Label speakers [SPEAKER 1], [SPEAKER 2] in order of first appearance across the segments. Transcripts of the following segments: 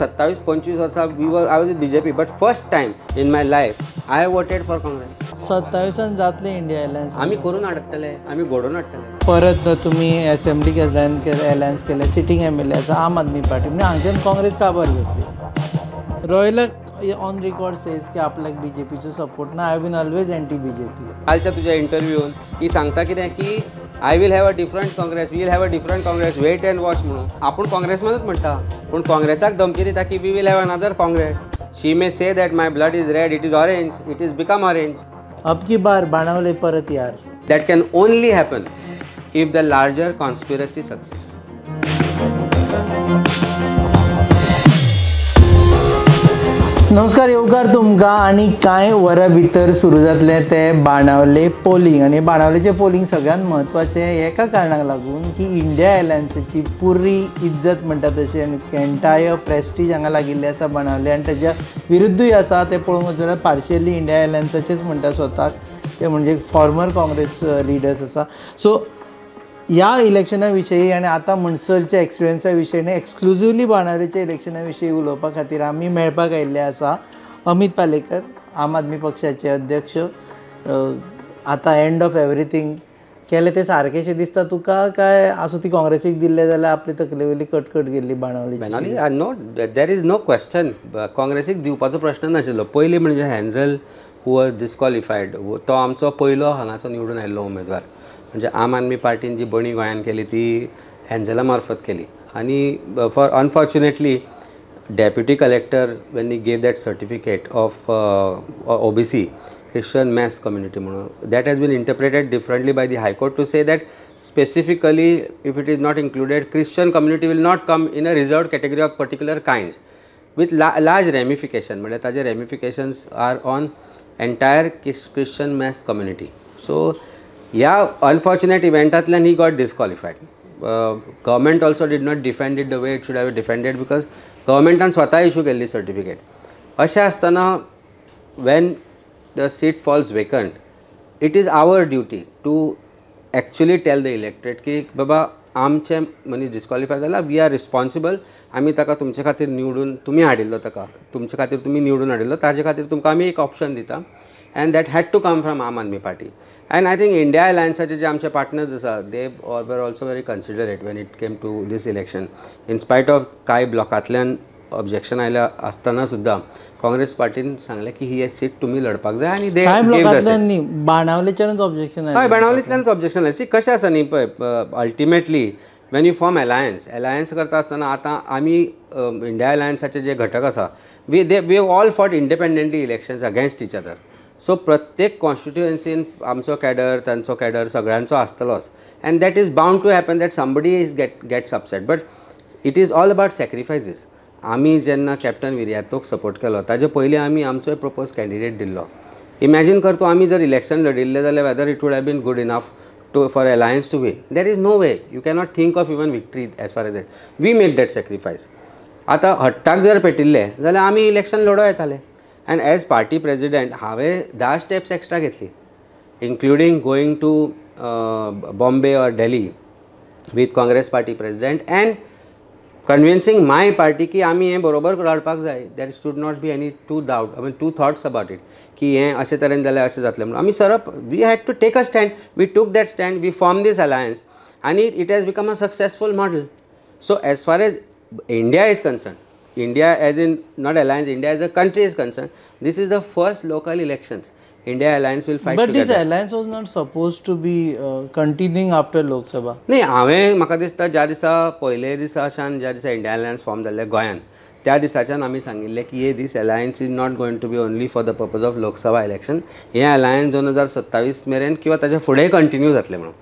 [SPEAKER 1] 27-25 वर्सां I was with BJP, but first time in my life I have voted for Congress.
[SPEAKER 2] 27 जातले India alliance
[SPEAKER 1] आम्ही करून हाडटले, आम्ही घडोवन हाडटले.
[SPEAKER 2] परत तुम्ही असेंब्ली अलायन्स केले, सिटींग MLA आसा आम आदमी पार्टी म्हणजे हांगच्यान काँग्रेस काबार घेतली. रॉयलक ऑन रिकॉर्ड सेज की आपल्याक BJPचो सपोर्ट ना. I have been always anti BJP.
[SPEAKER 1] कालच्या तुझ्या इंटरव्यून ही सांगता कितें की I will have a different Congress, we will have a different Congress, wait and watch म्हणून. आपण काँग्रेसमध्येच म्हणटा, पूण काँग्रेसाक धमकी दिता की we will have another Congress. She may say that my blood is red, it is orange, it is become orange.
[SPEAKER 2] अब की बार बाणावले परत यार.
[SPEAKER 1] That can only happen if the larger conspiracy succeeds.
[SPEAKER 2] नमस्कार, येवकार तुमकां. आनी कांय वरां भितर सुरू जातलें तें बाणावले पोलिंग. आनी बाणावलेचें पोलिंग सगळ्यांत म्हत्वाचें एका कारणाक लागून की इंडिया अलायन्साची पुरी इज्जत म्हणटा तशी आनी एंटायर प्रेस्टीज हांगा लागिल्ली आसा बाणावले. आनी ताच्या विरुद्धूय आसा तें पळोवंक वचत जाल्यार पार्शियली इंडिया अलायन्साचेच म्हणटा स्वताक, ते म्हणजे फॉर्मर काँग्रेस लिडर्स आसा. सो ह्या इलेक्शना विशयी आनी आतां म्हणसरच्या एक्सपिरियन्सा विशयी एक्सक्लुझिवली बाणावलेच्या इलेक्शना विशयी उलोवपा खातीर आमी मेळपाक आयिल्ले आसा अमित पालेकर, आम आदमी पक्षाचे अध्यक्ष. आतां एंड ऑफ एवरीथींग केलें तें सारकेंशें दिसता तुका, काय आसूं ती काँग्रेसीक दिल्लें जाल्यार आपली तकले वयली कटकट गेल्ली बाणावलेची?
[SPEAKER 1] No, there is no question. काँग्रेसीक दिवपाचो प्रश्न नाशिल्लो. पयलीं म्हणजे हॅन्झल हू वॉज डिस्क्वॉलिफायड, तो आमचो पयलो हांगाचो निवडून आयिल्लो उमेदवार. म्हणजे आम आदमी पार्टीन जी बणी गोंयान केली ती हॅन्झला मार्फत केली. आनी unfortunately deputy collector when he gave that certificate of OBC Christian mass community म्हणून, that has been interpreted differently by the High Court to say that specifically if it is not included, Christian community will not come in a reserved category of particular kinds with large ramification. म्हणजे ताजे ramifications are on entire Christian mass community. So ह्या unfortunate इव्हेंटांतल्यान he got disqualified. Government also did not defend it the way it should have defended because गव्हर्मेंटान स्वता issue केल्ली certificate. अशें आसतना when the seat falls vacant, it is our duty to actually tell the electorate की बाबा आमचे मनीस disqualify जाला, वी आर रिस्पॉन्सिबल. आमी ताका तुमचे खातीर निवडून, तुमी हाडिल्लो ताका, तुमचे खातीर तुमी निवडून हाडिल्लो, ताजे खातीर तुमकां आमी एक ऑप्शन दिता. And that had to come from Aam Aadmi Party. And I think India Allianceचे जे आमचे पार्टनर्स आसा, they were also very considerate when it came to this election. In spite of कांय ब्लॉकांतल्यान ऑब्जेक्शन आयल्या आसतना सुद्दां काँग्रेस पार्टीन सांगलें की ही सीट तुमी लडपाक जाय. आनी दे
[SPEAKER 2] ब्लॉकांतल्यान बाणावलेच्यानूच ऑब्जेक्शन
[SPEAKER 1] हय, बाणावलेंतल्यानच ऑब्जेक्शन आयलें. सी कशें आसा न्ही पळय, ultimately when you form alliance करता आसतना आतां आमी इंडिया अलायन्साचे जे घटक आसा, we have all fought independently elections against each other. So प्रत्येक कॉन्स्टिट्युएन्सीन आमचो कॅडर, तांचो कॅडर सगळ्यांचो आसतलोच. And that is bound to happen that somebody is gets upset. But it is all about sacrifices. आमी जेन्ना कॅप्टन विर्यातोक सपोर्ट केलो ताजे पयलीं आमी आमचो प्रपोज कॅन्डिडेट दिल्लो. इमॅजीन कर तूं, आमी जर इलेक्शन लडिल्लें जाल्यार whether it would have been good enough for alliance to win. There is no way, you cannot think of even victory as far as that. We make that sacrifice. आतां हट्टाक जर पेटिल्ले जाल्यार आमी इलेक्शन लडो येताले. And as party president, हांवें 10 steps extra घेतली, including going to Bombay or Delhi with Congress party president and convincing my party की आमी हें बरोबर लडपाक जाय. There should not be any two thoughts about it की हें अशें तरेन जाल्यार अशें जातलें म्हणून. आमी सरप, we had to take a stand. We took that stand, we formed this alliance and it has become a successful model. So as far as India is concerned, India as in not alliance, India as a country is concerned, this is the first local elections. India alliance will fight
[SPEAKER 2] but
[SPEAKER 1] together.
[SPEAKER 2] But this alliance was not supposed to be continuing after Lok Sabha.
[SPEAKER 1] नाही, हांवें म्हाका दिसता ज्या दिसा पयले दिसाच्यान ज्या दिसा इंडिया अलायन्स फॉर्म जाल्लें गोंयान, त्या दिसाच्यान आमी सांगिल्लें की हे दीस alliance is not going to be only for the purpose of Lok Sabha election. हें अलायन्स 2027 मेरेन किंवा ताच्या फुडेंय कंटिन्यू जातलें म्हणून.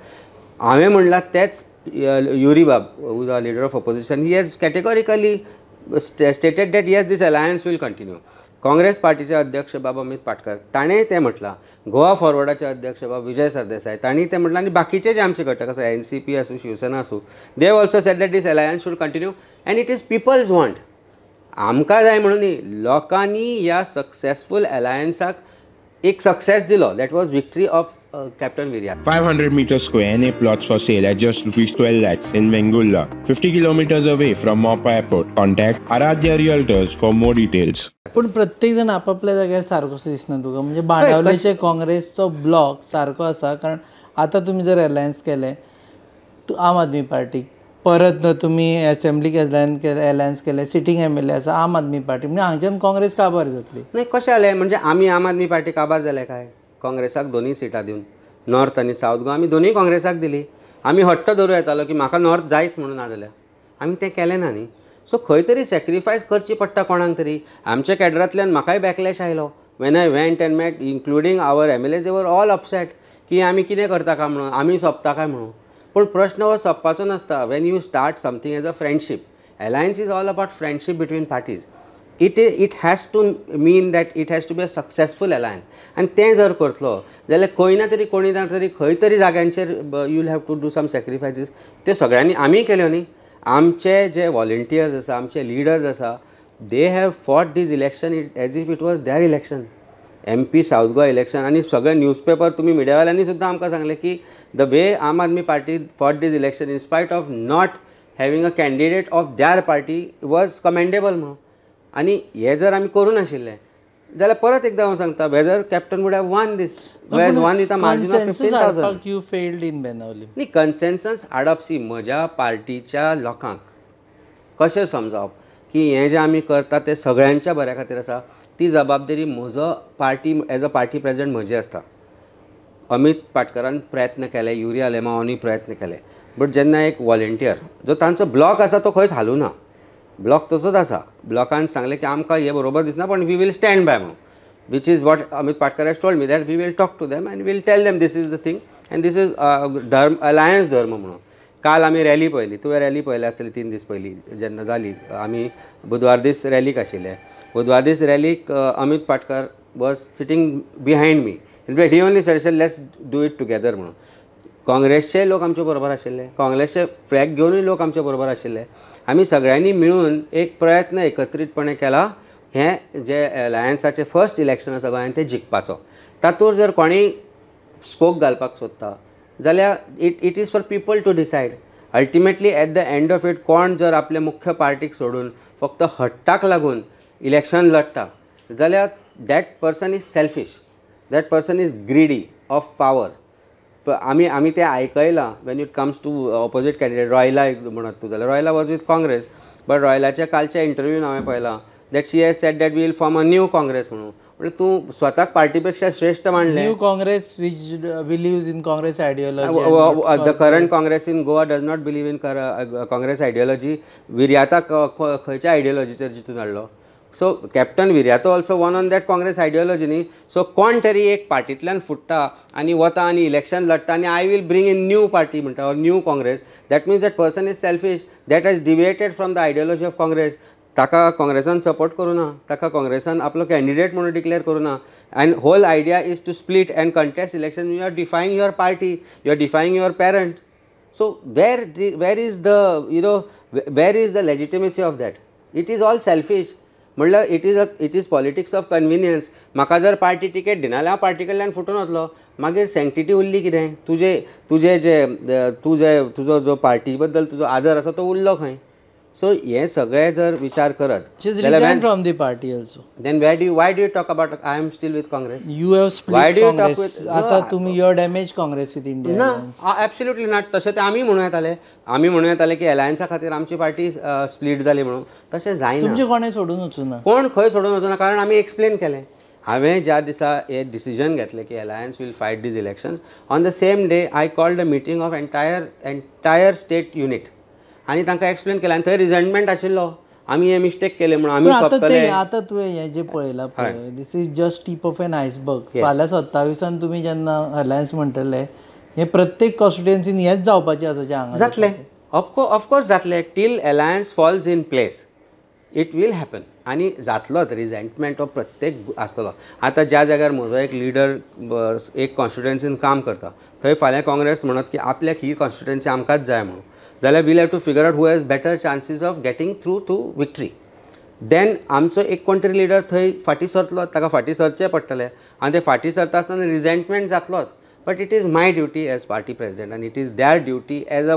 [SPEAKER 1] हांवें म्हणलां तेच युरी बाब, who is a leader of opposition, he has categorically stated that yes, this alliance will continue. Congress पार्टीचे अध्यक्ष बाबा अमित पाटकर ताणें तें म्हटलां. गोवा फॉरवर्डाचे अध्यक्ष बाबा विजय सरदेसाय तांणी तें म्हटलां. आनी बाकीचे जे आमचे घटक आसा, NCP आसूं, शिवसेना आसूं, they have also said that this alliance should continue and it is people's want. आमकां जाय म्हणून न्ही, लोकांनी ह्या सक्सेसफूल अलायन्साक एक सक्सेस दिलो. That was victory of captain Viriato.
[SPEAKER 3] 500 meters square NA plots for sale at just ₹12 lakhs in Mengulla, 50 kilometers away from Mopa Airport. Contact Aradhya Realtors for more details.
[SPEAKER 2] पण प्रत्येक जण आपापल्या जाग्यार सारको दिसना तुका. म्हणजे बाणावलेचे काँग्रेसचो ब्लॉक सारको आसा, कारण आता तुम्ही जर अलायन्स केले आम आदमी पार्टी, परत तुम्ही असेंब्लीक अलायन्स केले, सिटींग MLA आसा आम आदमी पार्टी, म्हणजे हांगच्यान काँग्रेस काबार जातली.
[SPEAKER 1] नाही कशें जालें म्हणजे आमी आम आदमी पार्टी काबार जाले काय? काँग्रेसाक 2 सिटां दिवन नॉर्थ आनी सावथ गोवा आमी दोनूय काँग्रेसाक दिली. आमी हट्ट धरूं येतालो की म्हाका नॉर्थ जायच म्हणून, नाजाल्यार आमी तें केलें ना न्ही. सो खंय तरी सॅक्रिफायस करची पडटा कोणाक तरी. आमच्या कॅडरांतल्यान म्हाकाय बॅकलॅश आयलो when I went and met including our MLAs, they were all upset की आमी कितें करता काय म्हणून, आमी सोंपता काय म्हणून. पूण प्रश्न हो सोंपपाचो नासता. When you start something as a friendship, alliance is all about friendship between parties. It has to mean that it has to be a successful alliance. आनी तें जर करतलो जाल्यार खंय ना तरी कोणी ना तरी खंय तरी जाग्यांचेर you have to do some sacrifices. ते सगळ्यांनी आमी केल्यो न्ही. आमचे जे व्हॉलंटियर्स आसा, आमचे लिडर्स आसा, they have fought this election as if it was their election. MP south Goa election आनी सगळे न्यूजपेपर तुमी मिडियावाल्यांनी सुद्दां आमकां सांगलें की the way Aam Aadmi party fought this election in spite of not having a candidate of their party was commendable म्हणून. आनी हे जर आमी करूं नाशिल्ले जाल्यार परत एकदां हांव सांगता, whether captain would have won this one with a margin of 15,000.
[SPEAKER 2] You failed in Benaulim.
[SPEAKER 1] न्ही कन्सेन्सस हाडप. सी म्हज्या पार्टीच्या लोकांक कशें समजावप की हें जें आमी करता तें सगळ्यांच्या बऱ्या खातीर आसा. ती जबाबदारी म्हजो party as a party president म्हजी आसता. अमित पाटकरान प्रयत्न केले, युरिया लेमावानी प्रयत्न केले, बट जेन्ना एक व्हॉलंटियर जो तांचो ब्लॉक आसा तो खंयच हालूं ना, ब्लॉक तसोच आसा. ब्लॉकान सांगलें की आमकां हें बरोबर दिसना पण वी वील स्टँड बाय म्हणून, which is what Amit Patkar has told me that we will talk to them and will tell them this is the thing and this is dharma alliance dharma म्हणून. काल आमी रॅली पळयली, तुवें रॅली पळयली आसतली 3 दीस पयलीं जेन्ना जाली. आमी बुधवार दीस रॅलीक आशिल्ले. बुधवार दीस रॅलीक Amit Patkar was sitting behind me. In fact he only suggestion let's do it together म्हणून. काँग्रेसचे लोक आमचे बरोबर आशिल्ले, काँग्रेसचे फ्लॅग घेवनूय लोक आमचे बरोबर आशिल्ले. आमी सगळ्यांनी मिळून एक प्रयत्न एकत्रीतपणे केला हें जे अलायन्साचें फर्स्ट इलेक्शन आसा गोंयांत तें जिखपाचो. तातूंत जर कोणीय स्पोक घालपाक सोदता जाल्यार it is for people to decide. Ultimately at the end of it कोण जर आपल्या मुख्य पार्टीक सोडून फक्त हट्टाक लागून इलेक्शन लडटा जाल्यार that person is selfish, that person is greedy of power. आमी तें आयकयलां when it comes to opposite candidate. Royla म्हणत तूं जाल्यार Royla was with Congress, but रॉयलाच्या कालच्या इंटरव्यून हांवें पळयलां that she has said that we will form a new Congress म्हणून. म्हणजे तूं स्वताक पार्टीपेक्षा श्रेष्ठ मांडलें.
[SPEAKER 2] New Congress which believes in Congress ideology.
[SPEAKER 1] The current Congress in Goa does not believe in Congress ideology. विर्याताक खंयच्या आयडियोलॉजीचेर जितून हाडलो. So captain Viriato also won on that Congress ideology न्ही. सो कोण तरी एक पार्टींतल्यान फुट्टा आनी वता आनी इलेक्शन लडटा आनी I will bring in new party म्हणटा or new Congress. That means that person is selfish, that has deviated from the ideology of Congress. ताका काँग्रेसान सपोर्ट करूं ना, ताका काँग्रेसान आपलो कॅन्डिडेट म्हणून डिक्लेअर करूं ना. And whole idea is to split and contest election. You are defying your party, you are defying your parent. So where is the where is the legitimacy of that. It is all selfish. म्हणल्यार it is politics of convenience. म्हाका जर party ticket दिना जाल्यार हांव party कडल्यान फुटून वतलो. मागीर सेंक्टिटी उरली कितें? तुजो जो पार्टी बद्दल तुजो आदर आसा तो उरलो खंय? सो हे सगळे जर विचार करत
[SPEAKER 2] from the party also
[SPEAKER 1] then why do you talk about I am still with Congress?
[SPEAKER 2] You have split Congress. आता तुम्ही your damage Congress with India?
[SPEAKER 1] ना, एब्सोल्युटली नॉट. तशें तें आमी म्हणूं येताले की अलायन्सा खातीर आमची पार्टी स्प्लीट जाली म्हणून. तशें जायना.
[SPEAKER 2] तुमचे कोणें सोडून वचूना,
[SPEAKER 1] कोण खंय सोडून वचूना. कारण आमी एक्सप्लेन केलें. हांवें ज्या दिसा हे डिसिजन घेतलें की alliance will fight these elections, on the same day I called a meeting of entire state unit आनी तांकां एक्सप्लेन केलें. आनी थंय रिझंटमेंट आशिल्लो आमी हे मिस्टेक केले म्हणून. आमी
[SPEAKER 2] आतां तुवें हें जें पळयलां पळय, this is just tip of an iceberg. फाल्यां 27 तुमी जेन्ना अलायन्स म्हणटले हें प्रत्येक कॉन्स्टिट्युएन्सीन हेंच जावपाचें आसा जें हांगा
[SPEAKER 1] जातलें. ऑफकोर्स जातलें. Till alliance falls in place it will happen. आनी जातलोच. रिझेंटमेंट हो प्रत्येक आसतलो. आतां ज्या जाग्यार म्हजो एक लिडर एक कॉन्स्टिट्युएन्सीन काम करता थंय फाल्यां काँग्रेस म्हणत की आपल्याक ही कॉन्स्टिट्युएन्सी आमकांच जाय म्हणून, जाल्यार will have to figure out who has better chances of getting through to victory. Then आमचो एक कोण तरी लिडर थंय फाटीं सरतलो, ताका फाटीं सरचें पडटलें. आनी ते फाटीं सरता आसतना रिझेंटमेंट जातलोच. But it is my duty as party president आनी it is their duty as a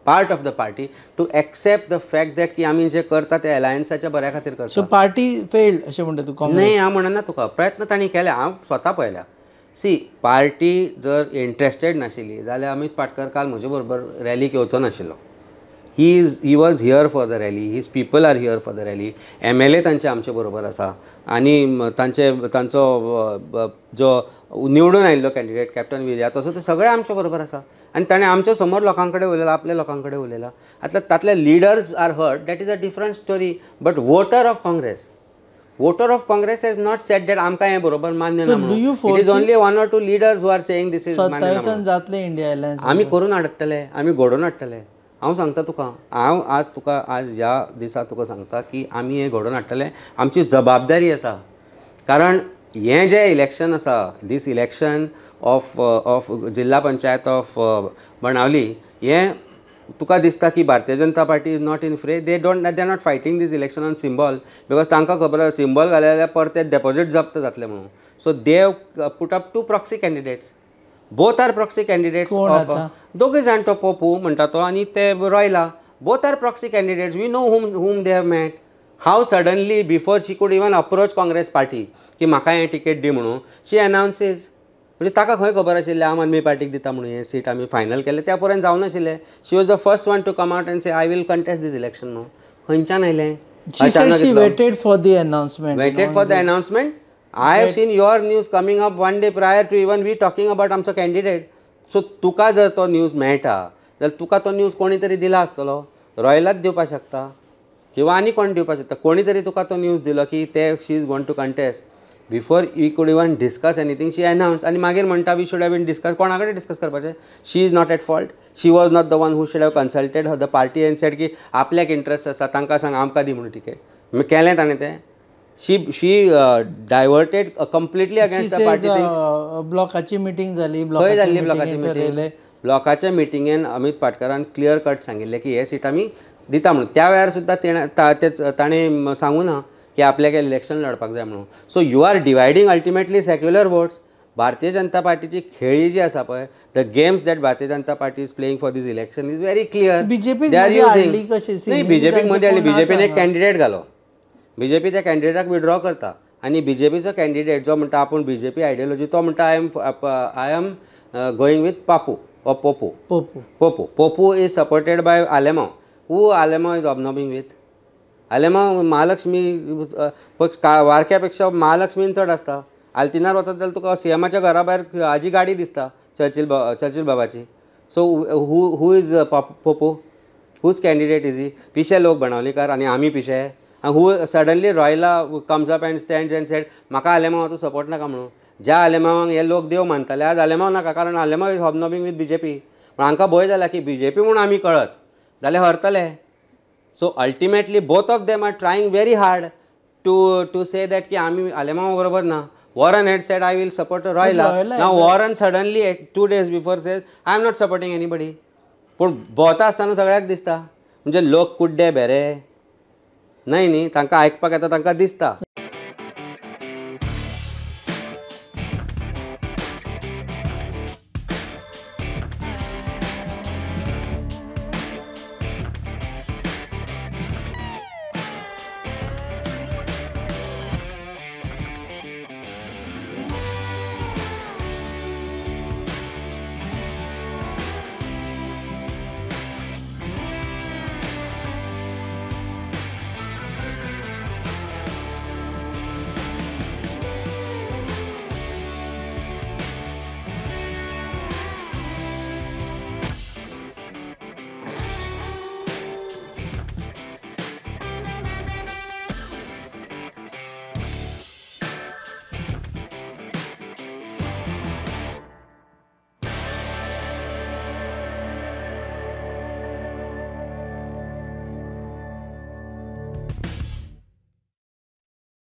[SPEAKER 1] part of the party to accept the fact that की आमी जे करता ते अलायन्साच्या बऱ्या खातीर करता.
[SPEAKER 2] सो पार्टी फेल्ड अशें म्हणटा तूं काँग्रेस?
[SPEAKER 1] नाही, हांव म्हणना तुका, प्रयत्न तांणी केले, हांव स्वता पळयल्या. सी, पार्टी जर इंट्रस्टेड नाशिल्ली जाल्यार अमित पाटकर काल म्हजे बरोबर रॅलीक येवचो नाशिल्लो. He was here for the rally, his people are here for the rally. MLA तांचे आमचे बरोबर आसा आनी तांचो जो निवडून आयिल्लो कॅन्डिडेट कॅप्टन विर्या तसो ते सगळे आमचे बरोबर आसा आनी ताणें आमच्या समोर लोकां कडेन उलयला, आपल्या लोकां कडेन उलयला. आतां तातले leaders are hurt, that is a different story. But voter of Congress has not said that आमकां हें बरोबर मान्य ना म्हणून. It is only 1 or 2 leaders who are saying this is मान्य ना म्हणून.
[SPEAKER 2] जातले इंडिया अलायन्स
[SPEAKER 1] आमी करून हाडटले, आमी घडोवन हाडटले. हांव सांगता तुका, हांव आज ह्या दिसा तुका सांगता की आमी हें घडोवन हाडटले. आमची जबाबदारी आसा, कारण हें जें इलेक्शन आसा, दीस इलेक्शन ऑफ जिल्ला पंचायत ऑफ बाणावली, हें तुका दिसता की Bharatiya Janata party is not in fray. They are not fighting this election on symbol, because तांकां खबर आसा सिंबॉल घाले जाल्यार परते डेपॉझिट जप्त जातले म्हणून. So they put up 2 proxy candidates. Both are proxy candidates of दोगूय जाण, तो पोपू म्हणटा तो आनी ते Royla. Both are proxy candidates. We know whom they have met. How suddenly before she could even approach Congress party की म्हाका हें टिकेट दी म्हणून शी अनावन्सीस. म्हणजे ताका खंय खबर आशिल्लें आम आदमी पार्टीक दिता म्हणून हें सीट आमी फायनल केलें, त्या पर्यंत जावं नाशिल्लें. She was the first one to come out and say I will contest this election म्हणून. खंयच्यान आयलें?
[SPEAKER 2] She waited for the announcement.
[SPEAKER 1] Waited for the announcement. I have seen your news coming up one day prior to even we talking about आमचो candidate. So तुका जर तो news मेळटा जाल्यार तुका तो news कोणी तरी दिला आसतलो. रॉयलाच दिवपाक शकता किंवा आनी कोण दिवपाक शकता. कोणी तरी तुका तो न्यूज दिलो की ते she is going to contest. Before we could even discuss anything she announce आनी मागीर म्हणटा we should have been discuss. कोणा कडेन डिस्कस करपाचें? She is not at fault. She was not the one who should have consulted the party and said की आपल्याक interest आसा तांकां सांग आमकां दी म्हणून टिकेट. केलें ताणें तें. She diverted completely against the party.
[SPEAKER 2] ब्लॉकाची मिटींग जाली,
[SPEAKER 1] खंय जाल्ली ब्लॉकाची मिटींग? ब्लॉकाच्या मिटिंगेन अमित पाटकरान क्लियर कट सांगिल्लें की हे सीट आमी दिता म्हणून. त्या वेळार सुद्दां ताणें सांगूं ना की आपल्याक इलेक्शन लडपाक जाय म्हणून. So you are dividing ultimately secular votes. Bharatiya Janata पार्टीची खेळी जी आसा पळय, the games that Bharatiya Janata party is playing for this election is very clear.
[SPEAKER 2] BJP
[SPEAKER 1] नाही, बीजेपीक मध्ये हाडली. बीजेपीन एक कॅन्डिडेट घालो. बीजेपी त्या कॅन्डिडेटाक विड्रॉ करता आनी बीजेपीचो कॅन्डिडेट जो म्हणटा आपूण बीजेपी आयडियोलॉजी, तो म्हणटा I am going with Papu or Popu is supported by Alema. Who Alema is obnobbing with? Alema Mahalakshmi वारक्यापेक्षा महालक्ष्मीन चड आसता. आल्तिनार वचत जाल्यार तुका सीएमाच्या घरा भायर हाजी गाडी दिसता, चर्चिल बाबाची. So who is Popu? Whose candidate is he? पिशे लोक बाणावलीकार आनी आमी पिशे. Who suddenly Royla comes up and stands and said म्हाका आलेमावाचो सपोर्ट नाका म्हणून. ज्या आलेमावांक हे लोक देव मानताले आज आलेमाव नाका, कारण आलेमाव इज हॉबनॉबिंग विथ बीजेपी. पण हांकां भंय जाला की बीजेपी म्हणून आमी कळत जाल्यार हरतले. So ultimately both of them are trying very hard to say that की आमी आलेमाव बरोबर ना. Warren had said I will support Royla. Now Warren suddenly 2 days before says I am not supporting anybody. पूण भोंवता आसतना सगळ्याक दिसता म्हणजे लोक कुड्डे बेरे न्ही, तांकां आयकपाक येता, तांकां दिसता.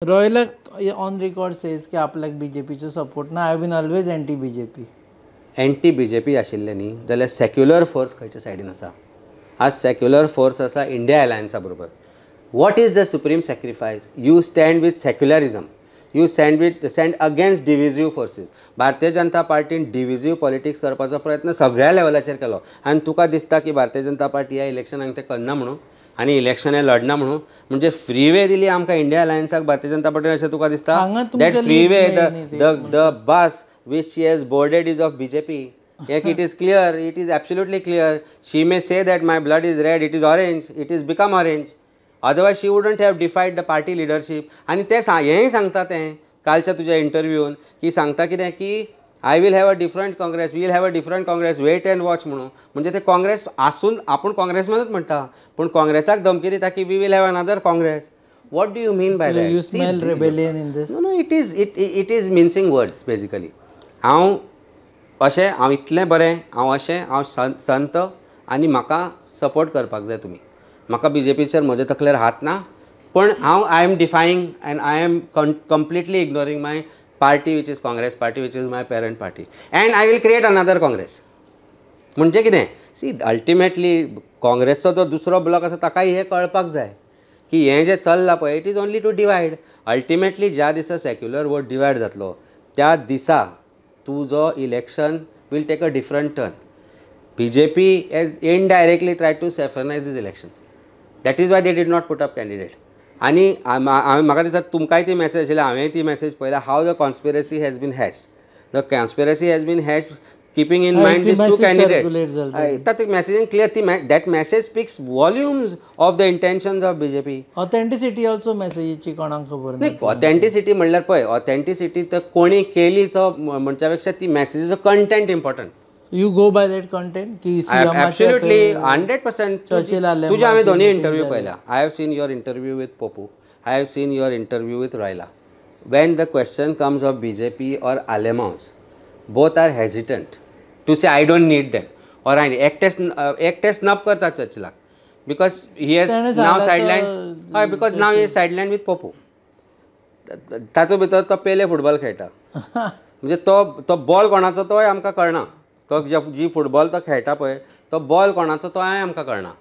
[SPEAKER 2] रॉयला ऑन रिकॉर्ड सेज की आपल्याक बीजेपीचो सपोर्ट ना. I been always anti BJP.
[SPEAKER 1] Anti BJP आशिल्ले न्ही जाल्यार सेक्युलर फोर्स खंयच्या सायडीन आसा? आज सेक्युलर फोर्स आसा इंडिया अलायन्सा बरोबर. What is the supreme sacrifice? You stand with secularism. You stand against divisive forces. Bharatiya Janata पार्टीन डिविजीव politics करपाचो प्रयत्न सगळ्या लेवलाचेर केलो आनी तुका दिसता की भारतीय जनता पार्टी ह्या इलेक्शनाक ते करना म्हणून आनी इलेक्शन हे लढना म्हणून. म्हणजे फ्री वे दिली आमकां इंडिया अलायन्साक भारतीय जनता पार्टीन अशें तुका दिसता. That free way the bus which she has boarded is of BJP. Like it is clear, it is absolutely clear. She may say that my blood is red, it is orange, it is become orange. Otherwise she wouldn't have defied the party leadership. आणि ते हेंय सांगता तें कालच्या तुज्या इंटरव्यून की सांगता कितें की I will have a different Congress, will have a different Congress, wait and watch म्हणून. म्हणजे ते काँग्रेस आसून आपूण काँग्रेसमनूच म्हणटा पूण काँग्रेसाक धमकी दिता की we will have another Congress. What do you mean by that?
[SPEAKER 2] You smell rebellion in this?
[SPEAKER 1] No, it is mincing words basically. हांव इतलें बरें, हांव संत आनी म्हाका सपोर्ट करपाक जाय तुमी. म्हाका BJPचेर म्हजे तकलेर हात ना पण I am defying and I am completely ignoring my party which is Congress party which is my parent party and I will create another Congress. म्हणजे कितें सी अल्टिमेटली काँग्रेसचो जो दुसरो ब्लॉक आसा ताकाय हें कळपाक जाय की हें जें चल्लां पळय it is only to divide. Ultimately ज्या दिसा सेक्युलर वोट डिवायड जातलो त्या दिसा तुजो election will take a different turn. BJP has indirectly tried to saffronize this election. That is why they did not put up candidate. आणि म्हाका दिसता तुमकांय ती मॅसेज आशिल्ली, हांवेंय ती मॅसेज पळयला. How the conspiracy has been hatched. The conspiracy has been hatched keeping in mind these two candidates. That messaging clear. That message speaks volumes of the intentions of BJP.
[SPEAKER 2] Authenticity also message ची कोणाक खबर
[SPEAKER 1] नाही. Authenticity म्हणल्यार पळय authenticity तर कोणी केलीचो म्हणच्या पेक्षा ती मॅसेजीचो content important.
[SPEAKER 2] You go by that content की
[SPEAKER 1] एब्सोल्युटली 100%. तुझे हांवें दोन्ही इंटरव्यू पळयला. I have seen your interview with Popu, I have seen your interview with Royla. When the question comes of BJP or Alemos, both are hesitant to say I don't need them or I एक test नप करता चर्चिलाक because he has now sidelined because now he is sidelined with Popu. तातूंत भितर तो पेले football खेळटा. म्हणजे तो ball कोणाचो तोय आमकां कळना. तो जी फुटबॉल तो खेळटा पळय तो बॉल कोणाचो तोय आमकां कळना.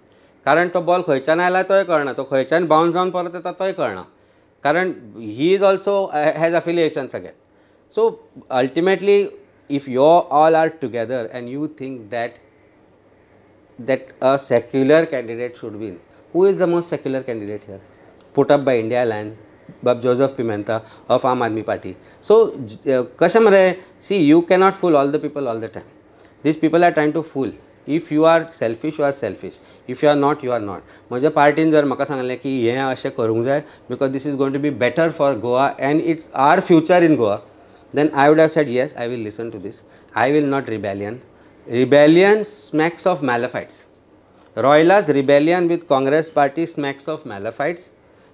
[SPEAKER 1] कारण तो बॉल खंयच्यान आयला तोय कळना, तो खंयच्यान बाउन्स जावन परत येता तोय कळना. कारण he is also has affiliation सगळें. So ultimately if you all are together and you think that a secular candidate should win, who is the most secular candidate here put up by India Alliance, Bob Joseph Pimenta of Aam Aadmi Party. So कशें मरे, see you cannot fool all the people all the time. These people are trying to fool. If you are selfish, you are selfish. If you are not, you are not. म्हज्या पार्टीन जर म्हाका सांगलें की हें अशें करूंक जाय because this is going to be better for Goa and it's our future in Goa, then I would have said yes, I will listen to this. I will not rebellion. Rebellion smacks of Malafites. Royala's rebellion with Congress party smacks of Malafites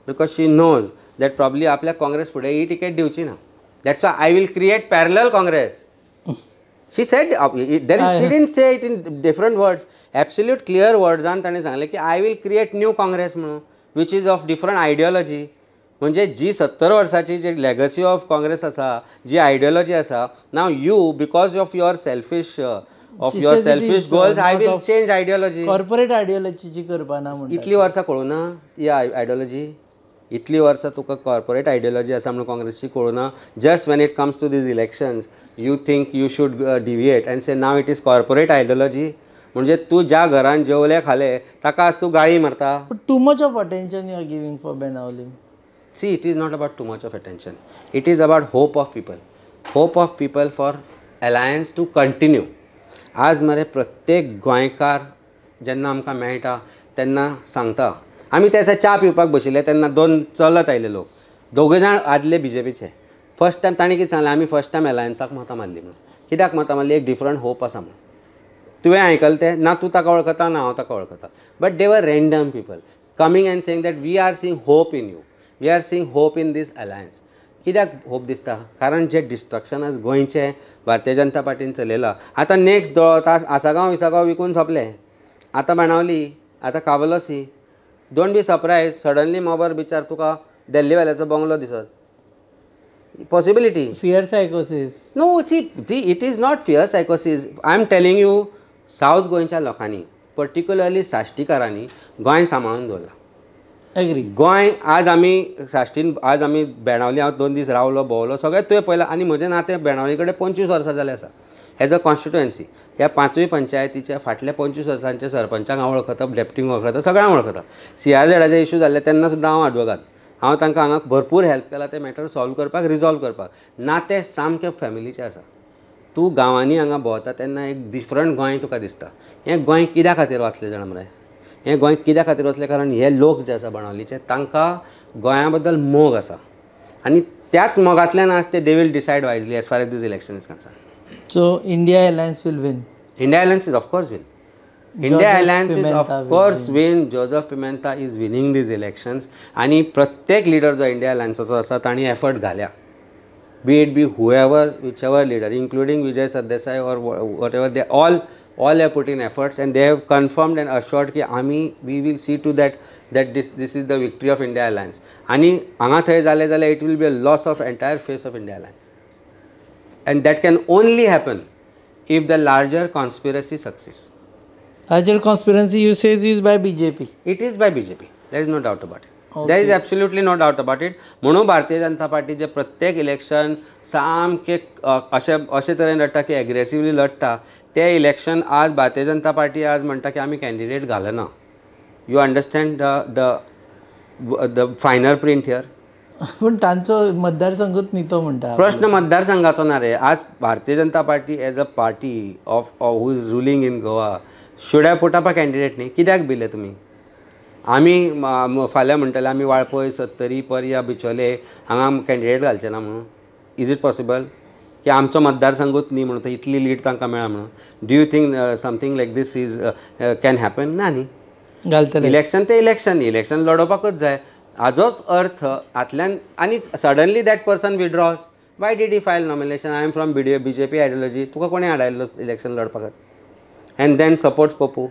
[SPEAKER 1] because she knows that probably आपल्या काँग्रेस फुडें ही ticket दिवची ना. That's why I will create parallel Congress. She said she didn't say it in different words. Absolute clear words आन ताणें सांगलें की I will create new Congress म्हणून which is of different ideology. म्हणजे जी 70 वर्साची जी लेगसी ऑफ काँग्रेस आसा, जी आयडियोलॉजी आसा, now you because of your selfish goals I will change ideology.
[SPEAKER 2] Corporate ideology करपाना म्हणून
[SPEAKER 1] इतली वर्सां कळूना ही आयडियोलॉजी. इतली वर्सां तुका कॉर्पोरेट आयडियोलॉजी आसा म्हणून काँग्रेसची कळूना. Just when it comes to these elections you think you should deviate and say now it is corporate ideology. म्हणजे तू ज्या घरान जेवले खाले ताका आज तू गाळी मारता.
[SPEAKER 2] Too much of attention you are giving for Benaulim.
[SPEAKER 1] See, it is not about too much of attention. It is about hope of people. Hope of people for alliance to continue. आज मरे प्रत्येक गोंयकार जेन्ना आमकां मेळटा तेन्ना सांगता. आमी त्या च्या पिवपाक बशिल्ले तेन्ना दोन चलत आयले लोक, दोगूय जाण आदले BJPचे. फर्स्ट टायम तांणी कितें सांगलें, आमी फर्स्ट टायम एलायन्साक मतां मारली म्हणून. कित्याक मतां मारली? एक डिफरंट होप आसा म्हणून. तुवें आयकलें तें ना, तूं ताका वळखता ना हांव ताका वळखता. But they were random people coming and saying that we are seeing hope in you, we are seeing hope in this alliance. कित्याक होप दिसता? कारण जे डिस्ट्रक्शन आज गोंयचें भारतीय जनता पार्टीन चलयलां. आतां नेक्स्ट दोळोत आसागांव विसागांव विकून सोंपलें. आतां बाणावली, आतां कावलोसी. डोंट बी सरप्रायज सडनली मोबर बिचार तुका दिल्ली वेल्याचो बंगलो दिसत. Possibility.
[SPEAKER 2] Fear सायकोसीस.
[SPEAKER 1] No, it is not fear सायकोसीस. I am telling you, south गोंयच्या लोकांनी पर्टिक्युलरली साश्टीकारांनी गोंय सांबाळून दवरला.
[SPEAKER 2] एग्री.
[SPEAKER 1] गोंय आज आमी बेणावली हांव 2 दीस रावलो भोंवलो सगळें तुवें पळयलां आनी म्हजें नातें बेणावली कडेन 25 वर्सां जालें आसा. एज अ कॉन्स्टिट्युएन्सी ह्या 5 पंचायतीच्या फाटल्या 25 वर्सांच्या सरपंचांक हांव वळखता, डेप्युटींक वळखता, सगळ्यांक वळखता. CRZचे इशू जाल्ले तेन्ना सुद्दां हांव आडवोगात. हांव तांकां हांगा भरपूर हेल्प केला ते मॅटर सॉल्व करपाक, रिजॉल्व करपाक. नातें सामकें फॅमिलीचें आसा. तूं गांवांनी हांगा भोंवता तेन्ना एक डिफरंट गोंय तुका दिसता. हें गोंय कित्या खातीर वाचलें जाणा मरे? हें गोंय कित्या खातीर वचलें? कारण हे लोक जे आसा बाणावलीचे तांकां गोंया बद्दल मोग आसा आनी त्याच मोगांतल्यान आज ते they will decide wisely as far as this election is concern.
[SPEAKER 2] So India alliance will win.
[SPEAKER 1] India Alliance is of course win. India Alliance is of course win. Joseph Pimenta is winning these elections. आणि प्रत्येक leader जो India अलायन्साचो आसा तांणी effort घाल्या. Be it be whoever, whichever leader, including Vijay Sardesai or whatever, they all have put in efforts and they have confirmed and assured ki we will see to that this is the victory of India Alliance. आणि हांगा थंय जालें जाल्यार it will be a loss of entire face of India Alliance. And that can only happen if the larger conspiracy succeeds.
[SPEAKER 2] Larger conspiracy you say is by BJP.
[SPEAKER 1] It is by BJP. There is no doubt about it. Okay. There is absolutely no doubt about it. म्हणून भारतीय जनता पार्टीचे प्रत्येक election सामके अशे तरेन लढटा की aggressively लढटा. ते election आज Bharatiya Janata party आज म्हणटा की आमी कॅन्डिडेट घालना. You understand the final print here.
[SPEAKER 2] पण तांचो मतदारसंघूच न्ही तो म्हणटा.
[SPEAKER 1] प्रश्न मतदारसंघाचो ना रे. आज Bharatiya Janata party as a party of who is ruling in Goa should have put up a candidate न्ही. कित्याक भिले तुमी? आमी फाल्यां म्हणटले आमी वाळपय, सत्तरी, पर्या, बिचोले हांगा कॅन्डिडेट घालचे ना म्हणून. इज इट पॉसिबल की आमचो मतदारसंघूच न्ही म्हणून तो इतली लीड तांकां मेळ्ळा म्हणून? Do you think something like this is can happen? ना न्ही.
[SPEAKER 2] घालतले
[SPEAKER 1] इलेक्शन ते इलेक्शन लडोवपाकूच जाय. हाजोच अर्थ आतल्यान आनी suddenly that person withdraws. Why did he file nomination? I am from BJP ideology. तुका कोणी हाडायल्लो इलेक्शन लडपाक? And then supports Papu.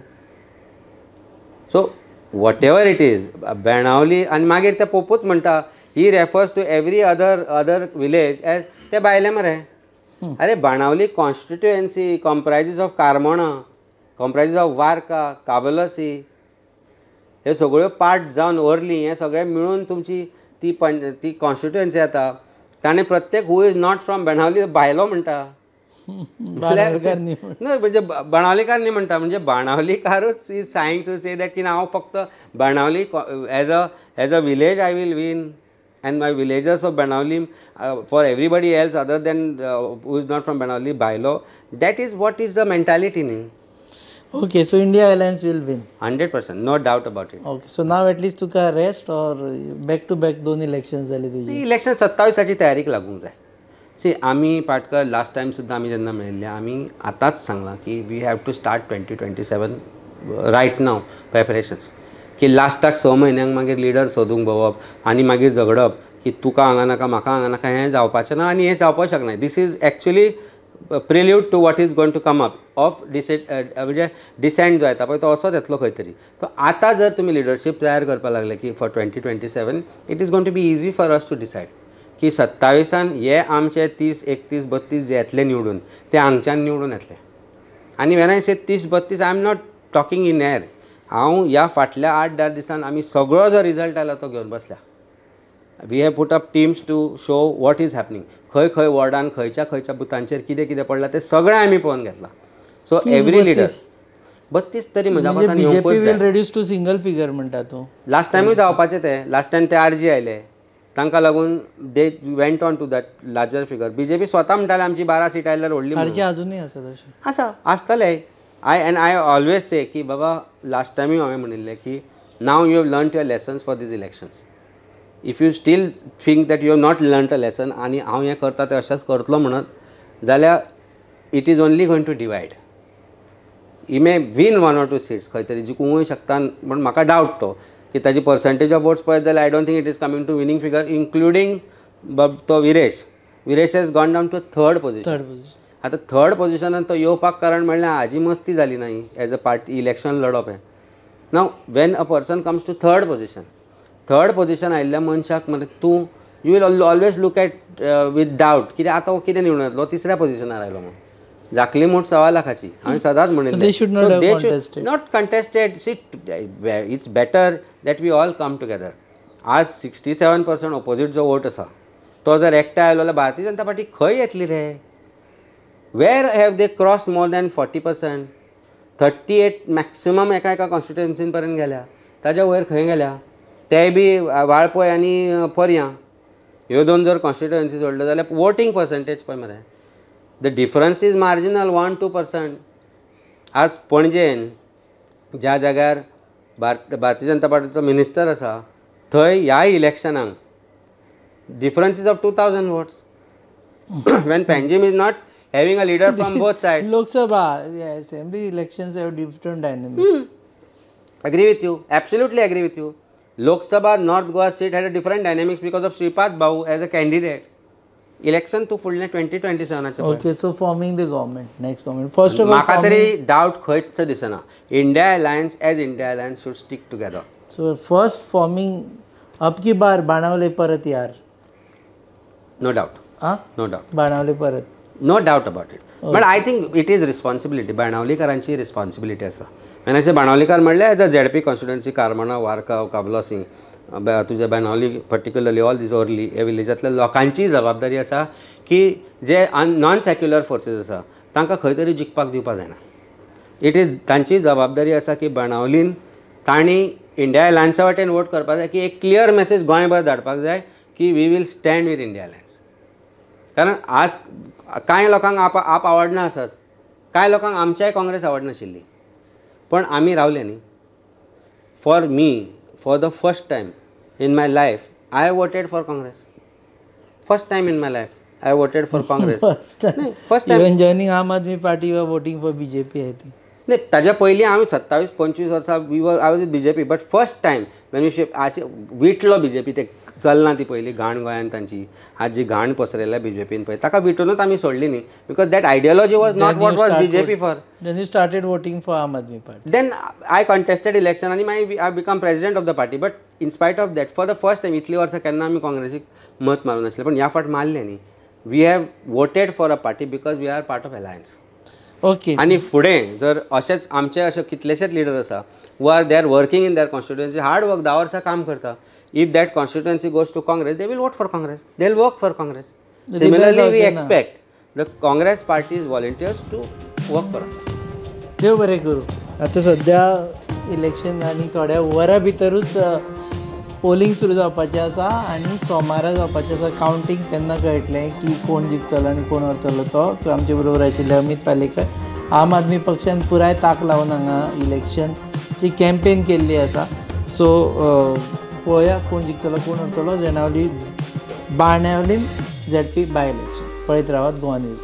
[SPEAKER 1] So whatever it is Benaulim आनी मागीर ते पपूच म्हणटा he refers to every other village as ते भायले मरे. अरे Benaulim constituency comprises of Carmona, comprises of Varca, Cavelossim, हे सगळ्यो पार्ट जावन वर्ली हे सगळें मिळून तुमची ती कॉन्स्टिट्युएन्सी येता. ताणें प्रत्येक who is not from Benaulim भायलो म्हणटा. म्हणजे बाणावलीकार न्ही म्हणटा. म्हणजे बाणावलीकारूच is trying to say that की हांव फक्त Benaulim as a village I will win and my villagers of Banavali for everybody else other than who is not from Banavali भायलो. That is what is the mentality न्ही.
[SPEAKER 2] Okay, so India Alliance will win.
[SPEAKER 1] 100%, no doubt about it.
[SPEAKER 2] Okay, so now at least Tuka rest or back to back दोन elections जाली तुजी?
[SPEAKER 1] Election 27ची तयारीक लागूंक जाय. C आमी Patkar last time सुद्दां आमी जेन्ना मेळिल्ले आमी आतांच सांगलां की we have to start 2027 right now preparations. की लास्टाक 6 म्हयन्यांक मागीर लिडर सोदूंक भोंवप आनी मागीर झगडप की तुका हांगा नाका म्हाका हांगा नाका हें जावपाचें ना आनी हें जावपाक शकना. This is actually prelude to what is going to come up of म्हणजे डिसेंट जो येता पळय तो असोच येतलो खंय तरी. तो आतां जर तुमी लिडरशीप तयार करपाक लागले की for 2027 it is going to be easy for us to decide की 27 हे आमचे 30, 31, 32 जे येतले निवडून ते हांगच्यान निवडून येतले. आनी when I say 30-32 I am not talking in air. हांव ह्या फाटल्या 8-10 दिसान आमी सगळो जो रिजल्ट आयला तो घेवन बसल्या. We have put up teams to show what is happening. खंय खंय वॉर्डान खंयच्या बुथांचेर कितें कितें पडलां तें सगळें आमी पळोवन घेतलां. सो एवरी लिडर 32 तरी म्हज्या कोतान
[SPEAKER 2] BJP will reduce to single figure म्हणटा तूं.
[SPEAKER 1] लास्ट टायमूय जावपाचें तें. लास्ट टायम ते RG आयले तांकां लागून they went on to that larger figure. BJP स्वता म्हणटाले आमची 12 सीट आयल्यार व्हडली.
[SPEAKER 2] RG अजूनय आसा तशें
[SPEAKER 1] आसा आसतलें. I always say की बाबा लास्ट टायमूय हांवें म्हणिल्लें की now you have learn your lessons for these elections. If you still think that you have not learn a lesson आनी हांव हें करता तें अशेंच करतलो म्हणत जाल्यार it is only going to divide. He may win 1 or 2 seats खंय तरी जिखूंकूय शकता पण म्हाका डावट तो की ताजी पर्संटेज ऑफ वोट्स पळयत जाल्यार I don't think it is coming to winning figure including तो Viresh has gone down to third position. आतां थर्ड पोजिशनान तो येवपाक कारण म्हणल्यार हाजी मस्ती जाली नाही एज अ पार्टी इलेक्शन लडप. हें now when a person comes to third position आयिल्ल्या मनशाक म्हणजे तूं you will always look at with doubt कित्याक आतां हो कितें निवडून येतलो 3ऱ्या पोजिशनार आयलो म्हणून. जाकली मूठ 1.25 लाखाची हांवें सदांच म्हणिल्लें.
[SPEAKER 2] They should not have contested.
[SPEAKER 1] Not contested. See it's better that we all come together. आज 67% ऑपोजीट जो वोट आसा तो जर एकठांय आयलो जाल्यार भारतीय जनता पार्टी खंय येतली रे. Where have they cross more than 40%. 38 maximum एका कॉन्स्टिट्युएन्सीन पर्यंत गेल्या. ताज्या वयर खंय गेल्या. तेय बी वाळपय आनी पर्यां ह्यो 2 जर कॉन्स्टिट्युएन्सी सोडल्यो जाल्यार वोटींग पर्संटेज पळय मरे. The difference is marginal 1-2%. आज पणजेन ज्या जाग्यार भारतीय जनता पार्टीचो मिनिस्टर आसा थंय ह्या इलेक्शनाक difference is of 2000 votes. when Panjim is not having a leader from both sides.
[SPEAKER 2] Lok Sabha, assembly elections have different dynamics.
[SPEAKER 1] Agree with you. Absolutely agree with you. Lok Sabha North Goa seat had a different dynamics because of Shripad Bhau as a candidate. Election to फुडले 2027
[SPEAKER 2] Okay, so forming the government. Next government. First of all,
[SPEAKER 1] म्हाका तरी doubt खंयच दिसना. India Alliance as India Alliance should stick together.
[SPEAKER 2] So first forming अब की बार बाणावले परत यार.
[SPEAKER 1] No doubt.
[SPEAKER 2] हाँ?
[SPEAKER 1] No doubt.
[SPEAKER 2] बाणावले परत.
[SPEAKER 1] No doubt about it. But I think it is responsibility. बाणावलीकारांची रिस्पॉन्सिबिलिटी आसा. आनी अशें बाणावलीकार म्हणल्यार as a ZP constituency Carmona वारकाव काबलो सिंग तुझे बाणावली पर्टिक्युलरली ऑल दीस ओरली ह्या विलेजांतल्या लोकांची जबाबदारी आसा की जे नॉन सेक्युलर फोर्सीस आसा तांकां खंय तरी जिखपाक दिवपाक जायना. इट इज तांची जबाबदारी आसा की बाणावलीन तांणी इंडिया अलायन्सा वाटेन वोट करपाक जाय की एक क्लियर मेसेज गोंयभर धाडपाक जाय की we will stand with India alliance. कारण आज कांय लोकांक आप आवडना आसत, कांय लोकांक आमच्याय काँग्रेस आवडनाशिल्ली, पण आमी रावले न्ही. For me for the first time in my life I voted for Congress. First time in my life I voted for Congress.
[SPEAKER 2] First time.
[SPEAKER 1] First time.
[SPEAKER 2] Even joining Aam Aadmi Party, you were voting for BJP, I think.
[SPEAKER 1] नाही ताज्या पयलीं हांव 27-25 वर्सां I was with BJP, but first time when we shift विटलो BJP ते चलना ती पयली घाण गोंयांत तांची आज जी घाण पसरयल्या BJPन पळय ताका विटूनच आमी सोडली न्ही because that ideology was not what was BJP for.
[SPEAKER 2] Then you started voting for Aam Aadmi Party.
[SPEAKER 1] Then I contested election आणि I become president of the party, but in spite of that for the first time इतली वर्सां केन्ना आमी काँग्रेसीक मत मारूं नासलें, पण ह्या फावट मारलें न्ही. We have voted for a party because we are part of alliance.
[SPEAKER 2] Okay.
[SPEAKER 1] आणि फुडें जर अशेंच आमचे अशे कितलेशेच लिडर आसा who are they are working in their constituency hard work 10 वर्सां काम करता. If that constituency goes to Congress, they will vote for Congress. They'll work for Congress. Similarly, we expect the Congress party's volunteers to work for us.
[SPEAKER 2] देव बरें करूं. आतां सद्या election आनी थोड्या वरां भितरूच पोलिंग सुरू जावपाचें आसा आनी सोमारा जावपाचें आसा. कावंटींग तेन्ना कळटलें की कोण जिखतलो आनी कोण हरतलो. तो आमचे बरोबर आशिल्ले अमित पालेकर. आम आदमी पक्षान पुराय ताक लावन हांगा इलेक्शनची कॅम्पेन केल्ली आसा. सो पळोवया कोण जिखतलो कोण हरतलो. बाणावलीम ZP बाय इलेक्शन पळयत रावात गोवा न्यूज.